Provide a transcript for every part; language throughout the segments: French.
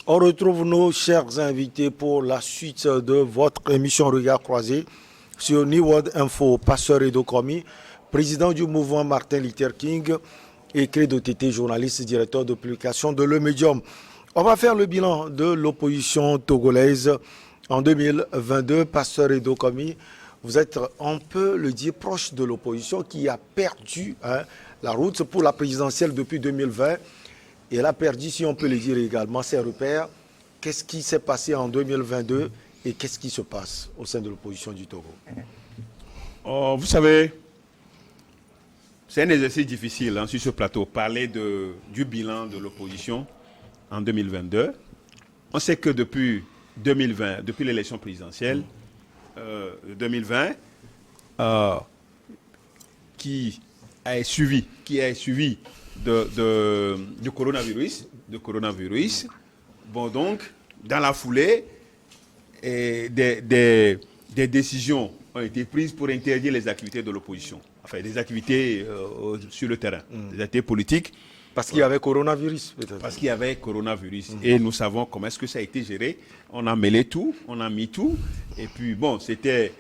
On retrouve nos chers invités pour la suite de votre émission Regard croisé sur New World Info. Pasteur Edo Komi, président du mouvement Martin Luther King et Credo Tété, journaliste et directeur de publication de Le Médium. On va faire le bilan de l'opposition togolaise en 2022. Pasteur Edo Komi, vous êtes, on peut le dire, proche de l'opposition qui a perdu la route pour la présidentielle depuis 2020. Et elle a perdu, si on peut le dire également, ses repères. Qu'est-ce qui s'est passé en 2022 et qu'est-ce qui se passe au sein de l'opposition du Togo? Vous savez, c'est un exercice difficile sur ce plateau, parler du bilan de l'opposition en 2022. On sait que depuis 2020, depuis l'élection présidentielle 2020, qui a suivi du coronavirus. Bon, donc, dans la foulée, des décisions ont été prises pour interdire les activités de l'opposition. Enfin, des activités sur le terrain, des activités politiques. Parce qu'il y avait coronavirus, peut-être. Parce qu'il y avait coronavirus. Et nous savons comment est-ce que ça a été géré. On a mêlé tout, on a mis tout. Et puis, bon, c'était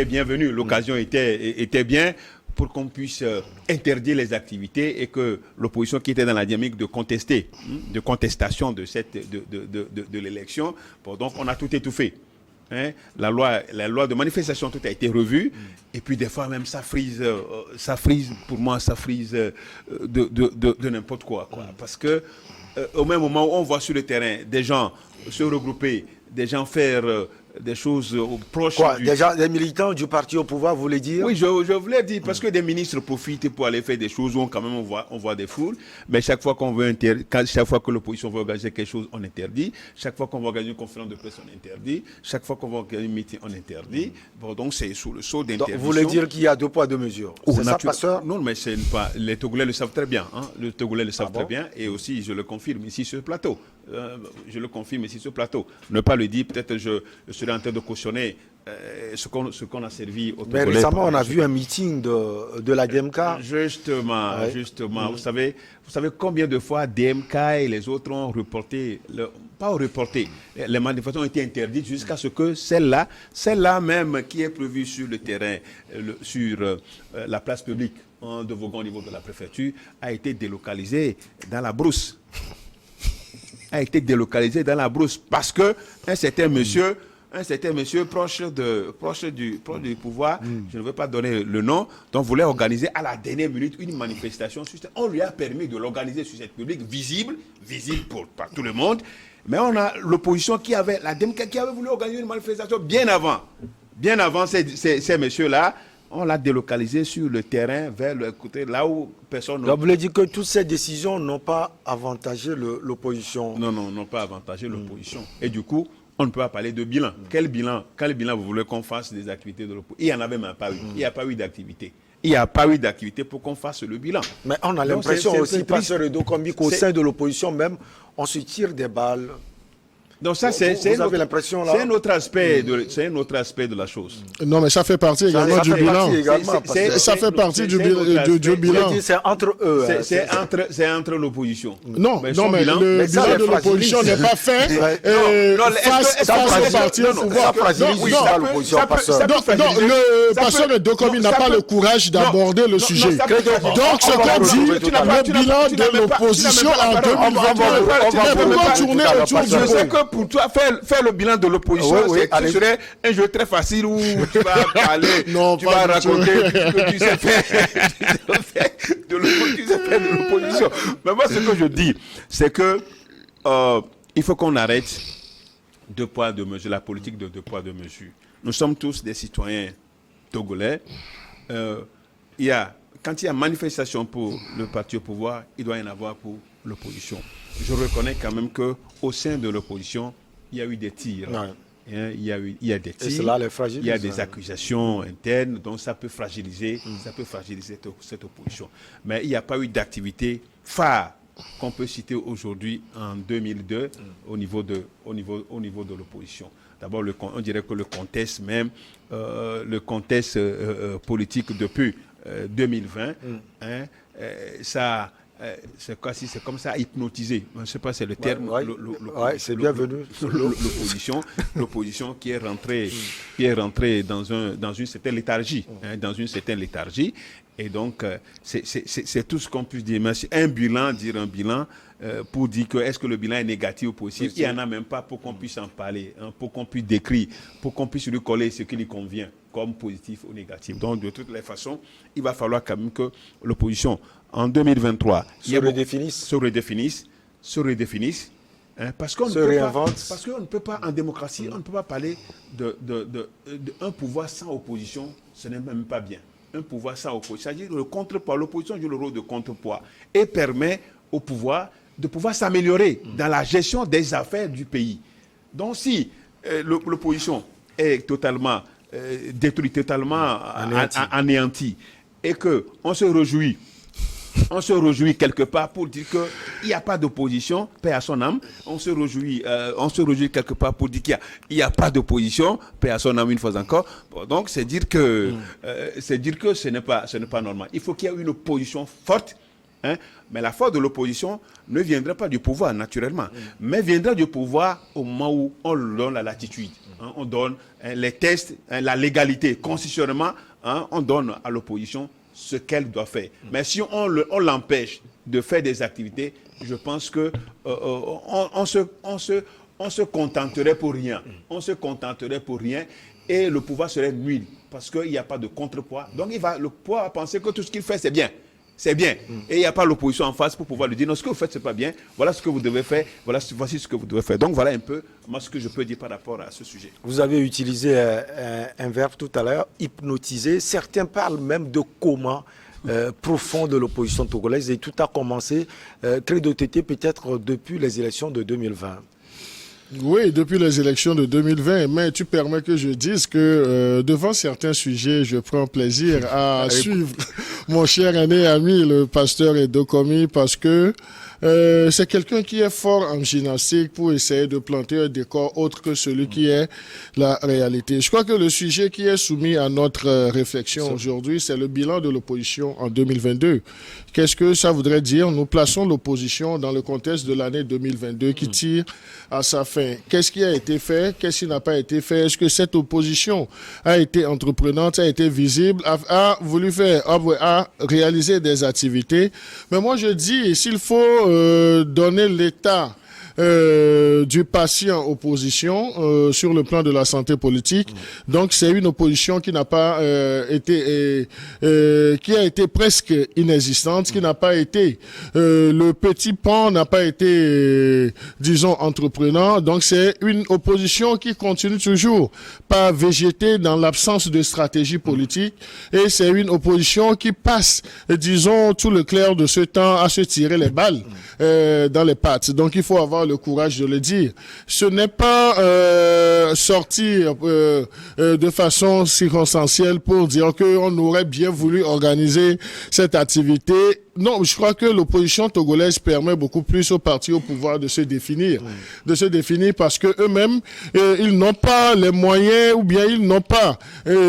bienvenu. L'occasion était bien pour qu'on puisse interdire les activités et que l'opposition qui était dans la dynamique de contestation de l'élection, bon, donc on a tout étouffé. La loi de manifestation, tout a été revu, et puis des fois même ça frise pour moi, ça frise de n'importe quoi. Parce que au même moment où on voit sur le terrain des gens se regrouper, des gens faire des choses proches. Quoi, des militants du parti au pouvoir, vous voulez dire? Oui, je voulais dire, parce que des ministres profitent pour aller faire des choses où quand même on voit des foules, mais chaque fois chaque fois que l'opposition veut organiser quelque chose, on interdit. Chaque fois qu'on va organiser une conférence de presse, on interdit. Chaque fois qu'on va organiser un meeting, on interdit. Bon, donc c'est sous le sceau d'interdiction. Vous voulez dire qu'il y a deux poids, deux mesures? C'est ça, Pasteur? Non, mais c'est pas. Les Togolais le savent très bien. Les Togolais le savent très bien, et aussi je le confirme ici sur le plateau. Ne pas le dire, peut-être je serais en train de cautionner ce qu'on a servi aux Togolais. Mais récemment, on a vu un meeting de la DMK. Justement. Vous savez combien de fois DMK et les autres ont reporté, les manifestations ont été interdites jusqu'à ce que celle-là même qui est prévue sur le terrain, sur la place publique de Vogon au niveau de la préfecture, a été délocalisée dans la brousse. Parce que un certain monsieur proche du pouvoir, je ne veux pas donner le nom, donc voulait organiser à la dernière minute une manifestation. On lui a permis de l'organiser sur cette public visible par tout le monde. Mais on a l'opposition la DMK qui avait voulu organiser une manifestation bien avant ces messieurs-là. On l'a délocalisé sur le terrain, vers le côté, là où personne... Donc vous voulez dire que toutes ces décisions n'ont pas avantagé l'opposition? Non, n'ont pas avantagé l'opposition. Et du coup, on ne peut pas parler de bilan. Quel bilan vous voulez qu'on fasse des activités de l'opposition? Il n'y en avait même pas eu. Il n'y a pas eu d'activité. Il n'y a pas eu d'activité pour qu'on fasse le bilan. Mais on a l'impression aussi, Pasteur Edo Komi, qu'au sein de l'opposition même, on se tire des balles. Donc ça, c'est un autre aspect de la chose. Non, mais ça fait partie également du bilan. Ça fait partie du bilan. C'est entre eux. C'est entre l'opposition. Non, mais le bilan de l'opposition n'est pas fait face au parti au pouvoir. Le pasteur Edo Komi n'a pas le courage d'aborder le sujet. Donc, ce qu'on dit, le bilan de l'opposition en 2022, ne peut pas tourner autour du pot. Pour toi, faire le bilan de l'opposition, ce serait un jeu très facile où tu vas parler, tu vas raconter que tu sais faire de l'opposition. Mais moi, ce que je dis, c'est que il faut qu'on arrête deux poids, deux mesures, la politique de deux poids, deux mesures. Nous sommes tous des citoyens togolais. Quand il y a manifestation pour le parti au pouvoir, il doit y en avoir pour l'opposition. Je reconnais quand même qu'au sein de l'opposition, il y a eu des tirs. Ouais. Il y a des tirs, il y a des accusations internes, donc ça peut fragiliser, cette opposition. Mais il n'y a pas eu d'activité phare qu'on peut citer aujourd'hui en 2002 au niveau de l'opposition. D'abord, on dirait que le contexte politique depuis 2020, ça c'est comme ça, hypnotisé. Je ne sais pas, c'est le terme. C'est bienvenu. L'opposition qui est rentrée dans une certaine léthargie. Et donc, c'est tout ce qu'on peut dire. Mais un bilan, pour dire que est-ce que le bilan est négatif ou positif, il n'y en a même pas pour qu'on puisse en parler, pour qu'on puisse décrire, pour qu'on puisse lui coller ce qui lui convient, comme positif ou négatif. Donc, de toutes les façons, il va falloir quand même que l'opposition, en 2023, se redéfinisse, parce qu'on ne peut pas, en démocratie, on ne peut pas parler d'un pouvoir sans opposition, ce n'est même pas bien. Un pouvoir sans opposition, c'est-à-dire le contrepoids. L'opposition joue le rôle de contrepoids et permet au pouvoir de pouvoir s'améliorer dans la gestion des affaires du pays. Donc si l'opposition est totalement détruite, totalement anéantie, et qu'on se réjouit quelque part pour dire qu'il n'y a pas d'opposition, paix à son âme. On se réjouit quelque part pour dire qu'il n'y a pas d'opposition, paix à son âme une fois encore. Bon, donc c'est dire que ce n'est pas normal. Il faut qu'il y ait une opposition forte. Mais la force de l'opposition ne viendra pas du pouvoir naturellement, mais viendra du pouvoir au moment où on donne la latitude, on donne les tests, la légalité constitutionnellement, on donne à l'opposition ce qu'elle doit faire. Mais si on l'empêche de faire des activités, je pense que on se contenterait pour rien. On se contenterait pour rien et le pouvoir serait nul parce qu'il n'y a pas de contrepoids. Donc le pouvoir va penser que tout ce qu'il fait, c'est bien. C'est bien. Et il n'y a pas l'opposition en face pour pouvoir lui dire non, ce que vous faites, ce n'est pas bien. Voilà ce que vous devez faire. Voici ce que vous devez faire. Donc voilà un peu moi, ce que je peux dire par rapport à ce sujet. Vous avez utilisé un verbe tout à l'heure, hypnotiser. Certains parlent même de coma profond de l'opposition togolaise. Et tout a commencé, Credo Tété, peut-être depuis les élections de 2020. Oui, depuis les élections de 2020, mais tu permets que je dise que devant certains sujets, je prends plaisir à suivre mon cher aîné ami, le pasteur Edo Komi, parce que c'est quelqu'un qui est fort en gymnastique pour essayer de planter un décor autre que celui qui est la réalité. Je crois que le sujet qui est soumis à notre réflexion aujourd'hui, c'est le bilan de l'opposition en 2022. Qu'est-ce que ça voudrait dire? Nous plaçons l'opposition dans le contexte de l'année 2022 qui tire à sa fin. Qu'est-ce qui a été fait? Qu'est-ce qui n'a pas été fait? Est-ce que cette opposition a été entreprenante, a été visible, a voulu faire, a réalisé des activités? Mais moi, je dis, s'il faut donner l'état du patient opposition sur le plan de la santé politique. Donc c'est une opposition qui n'a pas qui a été presque inexistante, qui n'a pas été le petit pan n'a pas été disons entreprenant. Donc c'est une opposition qui continue toujours par végéter dans l'absence de stratégie politique et c'est une opposition qui passe disons tout le clair de ce temps à se tirer les balles dans les pattes. Donc il faut avoir le courage de le dire. Ce n'est pas sortir de façon circonstancielle pour dire qu'on aurait bien voulu organiser cette activité. Non, je crois que l'opposition togolaise permet beaucoup plus aux partis au pouvoir de se définir. De se définir parce que eux-mêmes, ils n'ont pas les moyens ou bien ils n'ont pas,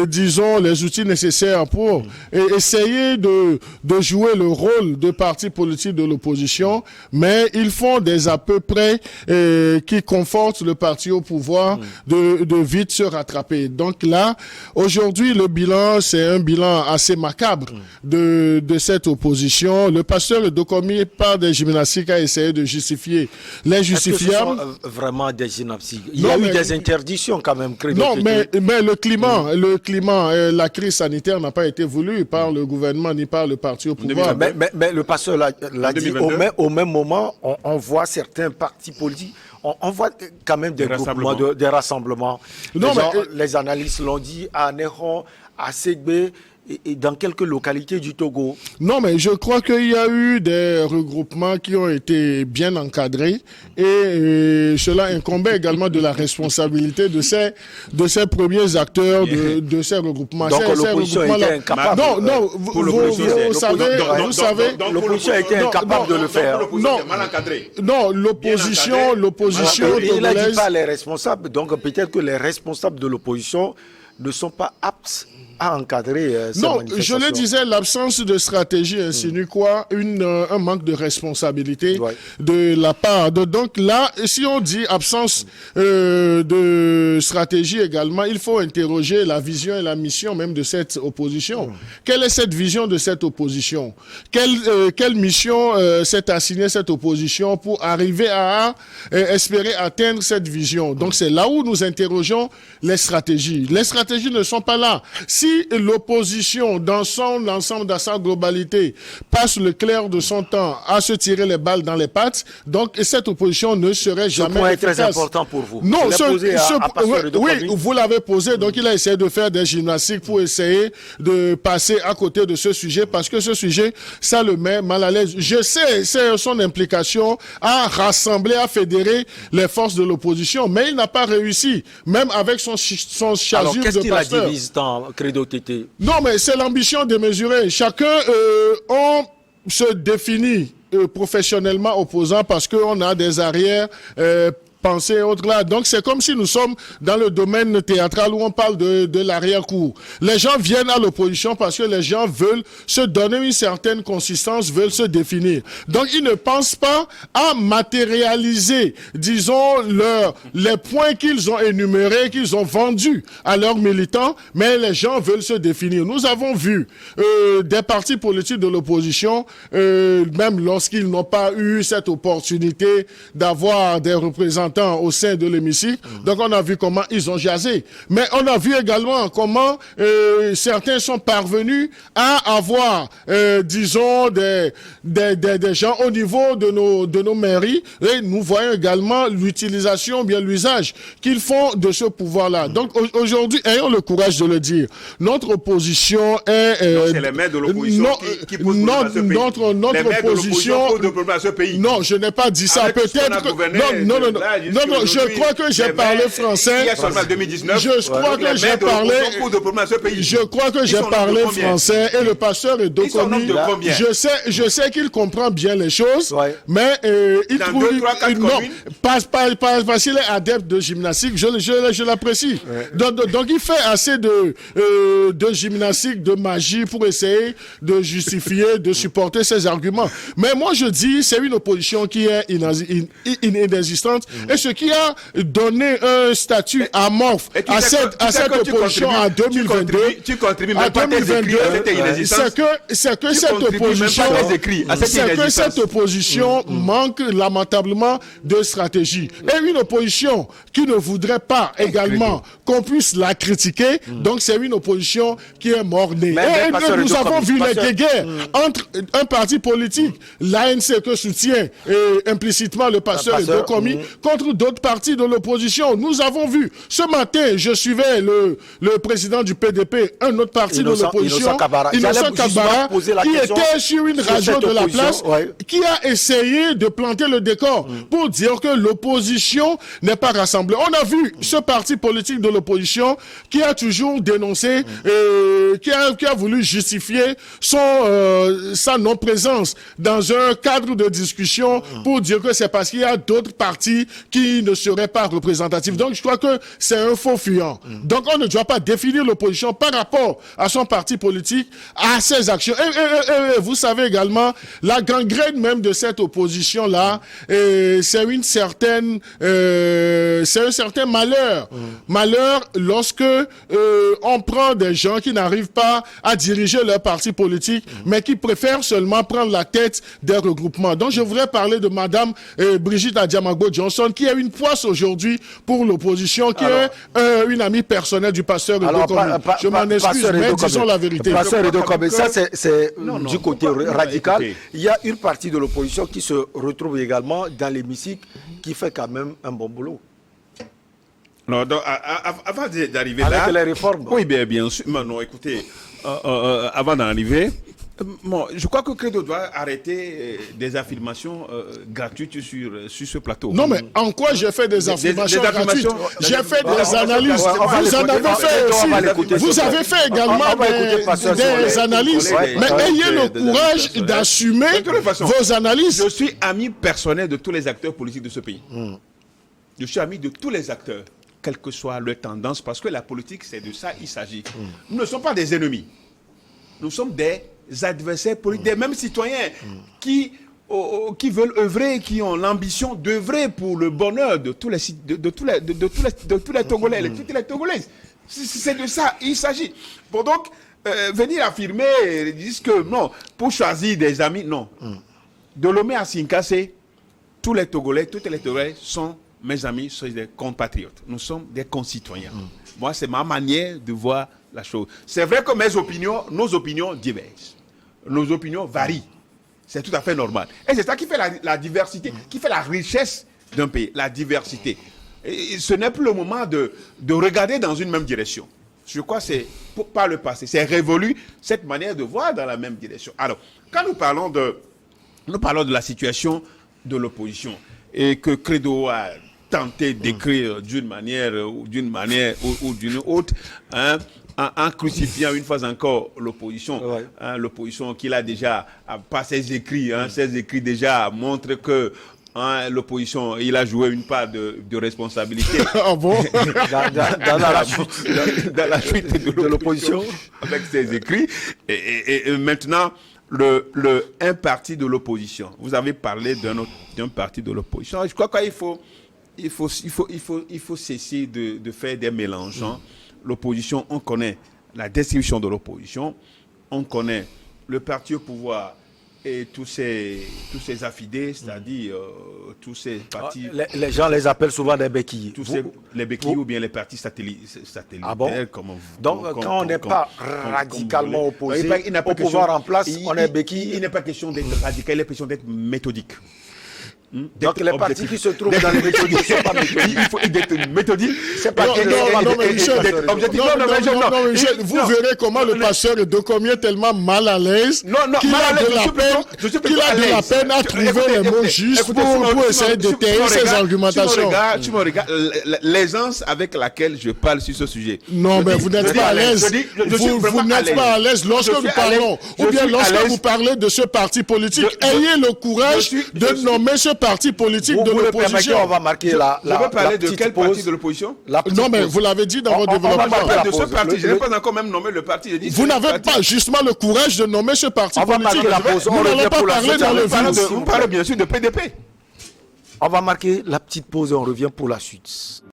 disons, les outils nécessaires pour essayer de jouer le rôle de parti politique de l'opposition, mais ils font des à peu près qui confortent le parti au pouvoir de vite se rattraper. Donc là, aujourd'hui, le bilan, c'est un bilan assez macabre de cette opposition. Le pasteur Edo Komi, par des gymnastiques, a essayé de justifier l'injustifiable. Est-ce que ce sont vraiment des gymnastiques? Il y a eu des interdictions quand même. Non, mais le climat, la crise sanitaire n'a pas été voulue par le gouvernement ni par le parti au pouvoir. Mais le pasteur l'a dit, au même moment, on voit certains partis politiques, on voit quand même des groupements, des rassemblements. Les analystes l'ont dit, à Néron, à Ségbé, et dans quelques localités du Togo. Non, mais je crois qu'il y a eu des regroupements qui ont été bien encadrés et cela incombait également de la responsabilité de ces premiers acteurs de ces regroupements. Donc l'opposition était incapable. Non, vous savez, l'opposition a été incapable de le faire. Non, l'opposition il n'a dit pas les responsables, donc peut-être que les responsables de l'opposition ne sont pas aptes à encadrer ces Non, manifestations. je le disais, l'absence de stratégie insinue quoi? Un manque de responsabilité de la part de... Donc là, si on dit absence de stratégie également, il faut interroger la vision et la mission même de cette opposition. Quelle est cette vision de cette opposition? Quelle mission s'est assignée cette opposition pour arriver à espérer atteindre cette vision? Donc c'est là où nous interrogeons les stratégies. Les stratégies ne sont pas là. Si l'opposition, dans son ensemble, dans sa globalité, passe le clair de son temps à se tirer les balles dans les pattes, donc cette opposition ne serait jamais Ce point est efficace. très important pour vous. Non, oui, vous l'avez posé, donc il a essayé de faire des gymnastiques pour essayer de passer à côté de ce sujet, parce que ce sujet, ça le met mal à l'aise. Je sais, c'est son implication à rassembler, à fédérer les forces de l'opposition, mais il n'a pas réussi, même avec son chasuble Alors, qu'est-ce de qu'il a pasteur. divise dans Credo Tété? Non, mais c'est l'ambition démesurée. Chacun, on se définit professionnellement opposant parce qu'on a des arrières pensées et autres là. Donc c'est comme si nous sommes dans le domaine théâtral où on parle de l'arrière-cour. Les gens viennent à l'opposition parce que les gens veulent se donner une certaine consistance, veulent se définir. Donc ils ne pensent pas à matérialiser, disons, les points qu'ils ont énumérés, qu'ils ont vendus à leurs militants, mais les gens veulent se définir. Nous avons vu des partis politiques de l'opposition, même lorsqu'ils n'ont pas eu cette opportunité d'avoir des représentants au sein de l'hémicycle. Donc on a vu comment ils ont jasé. Mais on a vu également comment certains sont parvenus à avoir, disons, des gens au niveau de nos mairies. Et nous voyons également l'utilisation, bien l'usage qu'ils font de ce pouvoir-là. Donc aujourd'hui, ayons le courage de le dire. Notre opposition est... c'est les maires de l'opposition qui posent problème à ce pays. Notre opposition posent problème à ce pays. Non, je n'ai pas dit ça. Avec Peut-être que... Non, je crois que j'ai parlé français. Il y a seulement 2019. Je crois que j'ai parlé... Je crois que j'ai parlé français et le pasteur est d'Okomi. Je sais qu'il comprend bien les choses, mais il trouve... Non, parce qu'il est adepte de gymnastique, je l'apprécie. Donc il fait assez de gymnastique, de magie pour essayer de justifier, de supporter ses arguments. Mais moi je dis, c'est une opposition qui est inexistante et ce qui a donné un statut amorphe à cette opposition en 2022. Tu contribues même pas tes écrits à cette inexistence. C'est que cette opposition manque lamentablement de stratégie. Et une opposition qui ne voudrait pas également qu'on puisse la critiquer, donc c'est une opposition qui est mort-née. Et nous avons vu les guéguerres entre un parti politique, l'ANC que soutient implicitement le pasteur Edokomi, contre d'autres partis de l'opposition. Nous avons vu. Ce matin, je suivais le président du PDP, un autre parti de l'opposition, Innocent Kabara, qui était sur une radio de la place, qui a essayé de planter le décor pour dire que l'opposition n'est pas rassemblée. On a vu ce parti politique de l'opposition qui a toujours dénoncé, qui a voulu justifier sa non-présence dans un cadre de discussion pour dire que c'est parce qu'il y a d'autres partis qui ne seraient pas représentatifs. Donc je crois que c'est un faux fuyant. Donc on ne doit pas définir l'opposition par rapport à son parti politique, à ses actions. Et vous savez également, la gangrène même de cette opposition-là, c'est un certain malheur. Malheur lorsque on prend des gens qui n'arrivent pas à diriger leur parti politique, mais qui préfèrent seulement prendre la tête des regroupements. Donc je voudrais parler de Madame Brigitte Adiamagbo Johnson, qui est une poisse aujourd'hui pour l'opposition, qui est une amie personnelle du pasteur Edokomi. Je m'en excuse, mais disons la vérité. Pasteur Edokomi, ça c'est du côté radical. Il y a une partie de l'opposition qui se retrouve également dans l'hémicycle, qui fait quand même un bon boulot. Non, donc, avant d'arriver là... Avec les réformes. Oui, bien sûr. Non, écoutez, avant d'arriver... Bon, je crois que Credo doit arrêter des affirmations gratuites sur ce plateau. Non, mais en quoi j'ai fait des affirmations gratuites? J'ai fait des analyses. Vous en avez fait aussi. Vous avez fait également des analyses. Mais ayez le courage d'assumer vos analyses. Je suis ami personnel de tous les acteurs politiques de ce pays. Je suis ami de tous les acteurs. quelle que soit leur tendance, parce que la politique, c'est de ça il s'agit. Nous ne sommes pas des ennemis. Nous sommes des adversaires politiques, des mêmes citoyens qui veulent œuvrer, qui ont l'ambition d'œuvrer pour le bonheur de tous les Togolais, de toutes les Togolaises. C'est de ça il s'agit. Bon, donc, venir affirmer, disent que non, pour choisir des amis, non. De Lomé à Sinkase, tous les Togolais sont mes amis, sont des compatriotes. Nous sommes des concitoyens. Moi, c'est ma manière de voir la chose. C'est vrai que nos opinions divergent. Nos opinions varient. C'est tout à fait normal. Et c'est ça qui fait la diversité, qui fait la richesse d'un pays, la diversité. Et ce n'est plus le moment de regarder dans une même direction. Je crois que c'est par le passé. C'est révolu cette manière de voir dans la même direction. Alors, quand nous parlons de la situation de l'opposition et que Credo a tenté d'écrire d'une manière ou d'une autre, en crucifiant une fois encore l'opposition, l'opposition qu'il a déjà, par ses écrits, ses écrits déjà montrent que l'opposition, il a joué une part de responsabilité. Ah bon? dans la chute de l'opposition avec ses écrits. Et maintenant, un parti de l'opposition. Vous avez parlé d'un parti de l'opposition. Je crois qu'il faut cesser de faire des mélanges. L'opposition, on connaît la description de l'opposition, on connaît le parti au pouvoir et tous ces affidés, c'est-à-dire tous ces partis. Les gens les appellent souvent des béquilles. Les béquilles ou bien les partis satellitaires. Ah bon? Donc, quand on n'est pas radicalement opposé au pouvoir en place, on est béquille. Il n'est pas question d'être radical, il est question d'être méthodique. Donc les partis qui se trouvent dans les méthodiques ne sont pas méthodiques. Il faut être méthodique. C'est pas vous verrez comment le pasteur de combien tellement mal à l'aise qu'il a de la peine à trouver les mots justes pour essayer d'étayer ses argumentations. Tu me regardes, l'aisance avec laquelle je parle sur ce sujet. Non, mais vous n'êtes pas à l'aise. Vous n'êtes pas à l'aise lorsque nous parlons, ou bien lorsque vous parlez de ce parti politique. Ayez le courage de nommer ce parti politique de l'opposition. On va marquer la Je veux parler de quel parti de l'opposition? Non, mais vous l'avez dit dans votre développement. On va parler de ce parti. Je n'ai pas encore même nommé le parti. Vous n'avez pas justement le courage de nommer ce parti politique. On va marquer la pause. Nous n'allons pas parler dans le vide. Vous parlez bien sûr de PDP. On va marquer la petite pause et on revient pour la suite.